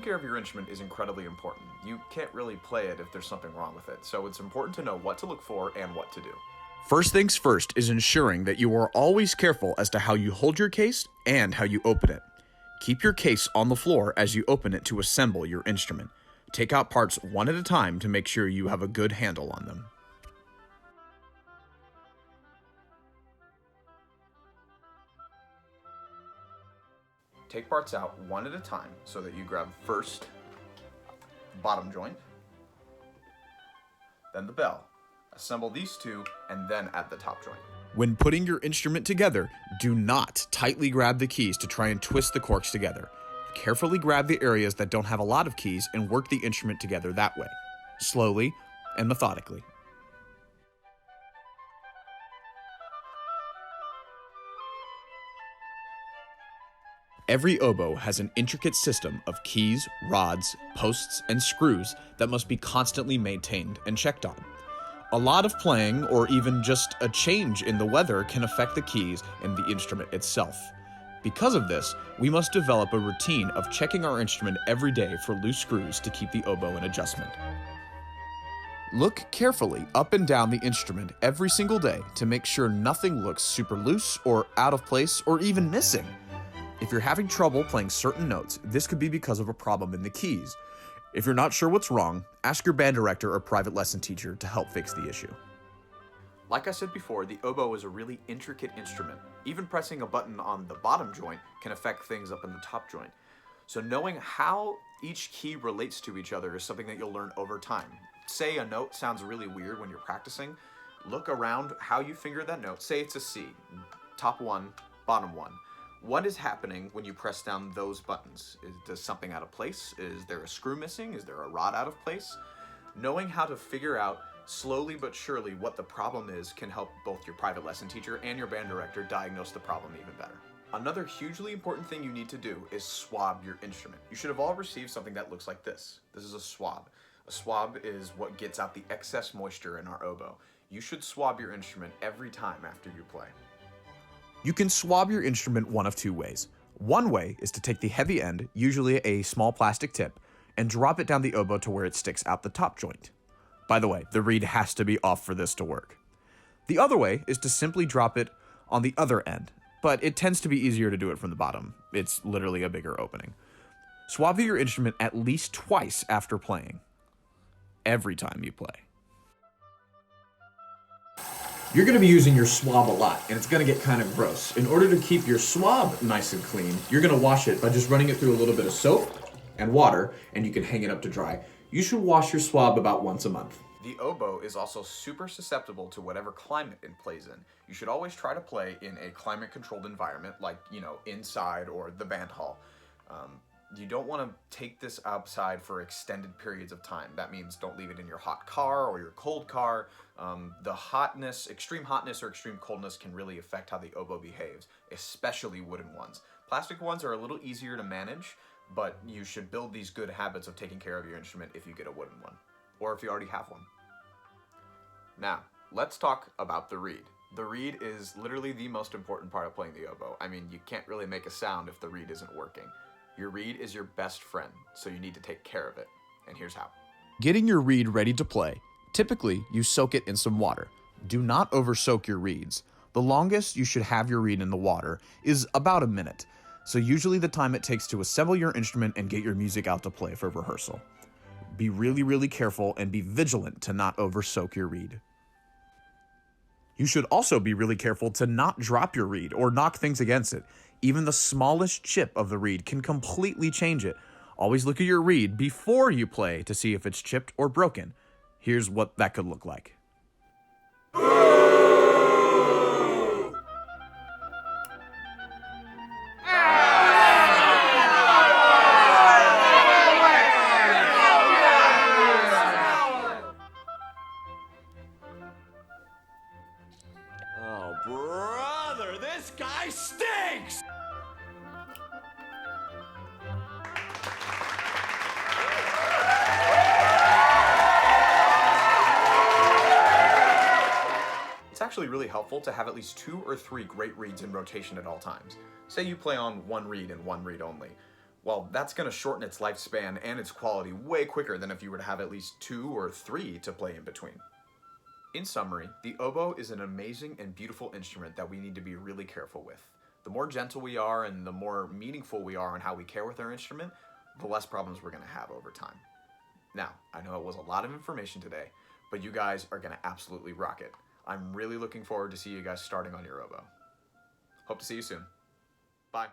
care of your instrument is incredibly important. You can't really play it if there's something wrong with it, so it's important to know what to look for and what to do. First things first is ensuring that you are always careful as to how you hold your case and how you open it. Keep your case on the floor as you open it to assemble your instrument. Take out parts one at a time to make sure you have a good handle on them. Take parts out one at a time so that you grab first bottom joint, then the bell. Assemble these two and then add the top joint. When putting your instrument together, do not tightly grab the keys to try and twist the corks together. Carefully grab the areas that don't have a lot of keys and work the instrument together that way, slowly and methodically. Every oboe has an intricate system of keys, rods, posts, and screws that must be constantly maintained and checked on. A lot of playing, or even just a change in the weather, can affect the keys and the instrument itself. Because of this, we must develop a routine of checking our instrument every day for loose screws to keep the oboe in adjustment. Look carefully up and down the instrument every single day to make sure nothing looks super loose or out of place or even missing. If you're having trouble playing certain notes, this could be because of a problem in the keys. If you're not sure what's wrong, ask your band director or private lesson teacher to help fix the issue. Like I said before, the oboe is a really intricate instrument. Even pressing a button on the bottom joint can affect things up in the top joint. So knowing how each key relates to each other is something that you'll learn over time. Say a note sounds really weird when you're practicing. Look around how you finger that note. Say it's a C, top one, bottom one. What is happening when you press down those buttons? Does something out of place? Is there a screw missing? Is there a rod out of place? Knowing how to figure out slowly but surely what the problem is can help both your private lesson teacher and your band director diagnose the problem even better. Another hugely important thing you need to do is swab your instrument. You should have all received something that looks like this. This is a swab. A swab is what gets out the excess moisture in our oboe. You should swab your instrument every time after you play. You can swab your instrument one of two ways. One way is to take the heavy end, usually a small plastic tip, and drop it down the oboe to where it sticks out the top joint. By the way, the reed has to be off for this to work. The other way is to simply drop it on the other end, but it tends to be easier to do it from the bottom. It's literally a bigger opening. Swab your instrument at least twice after playing. Every time you play. You're going to be using your swab a lot, and it's going to get kind of gross. In order to keep your swab nice and clean, you're going to wash it by just running it through a little bit of soap and water, and you can hang it up to dry. You should wash your swab about once a month. The oboe is also super susceptible to whatever climate it plays in. You should always try to play in a climate-controlled environment, like, inside or the band hall. You don't want to take this outside for extended periods of time. That means don't leave it in your hot car or your cold car. The hotness, extreme hotness or extreme coldness can really affect how the oboe behaves, especially wooden ones. Plastic ones are a little easier to manage, but you should build these good habits of taking care of your instrument if you get a wooden one, or if you already have one. Now, let's talk about the reed. The reed is literally the most important part of playing the oboe. I mean, you can't really make a sound if the reed isn't working. Your reed is your best friend, so you need to take care of it. And here's how. Getting your reed ready to play. Typically, you soak it in some water. Do not over-soak your reeds. The longest you should have your reed in the water is about a minute, so usually the time it takes to assemble your instrument and get your music out to play for rehearsal. Be really, really careful and be vigilant to not over-soak your reed. You should also be really careful to not drop your reed or knock things against it. Even the smallest chip of the reed can completely change it. Always look at your reed before you play to see if it's chipped or broken. Here's what that could look like. Oh, brother, this guy stinks! It's actually really helpful to have at least 2 or 3 great reeds in rotation at all times. Say you play on one reed and one reed only. Well, that's going to shorten its lifespan and its quality way quicker than if you were to have at least 2 or 3 to play in between. In summary, the oboe is an amazing and beautiful instrument that we need to be really careful with. The more gentle we are and the more meaningful we are in how we care with our instrument, the less problems we're going to have over time. Now, I know it was a lot of information today, but you guys are going to absolutely rock it. I'm really looking forward to see you guys starting on your oboe. Hope to see you soon. Bye.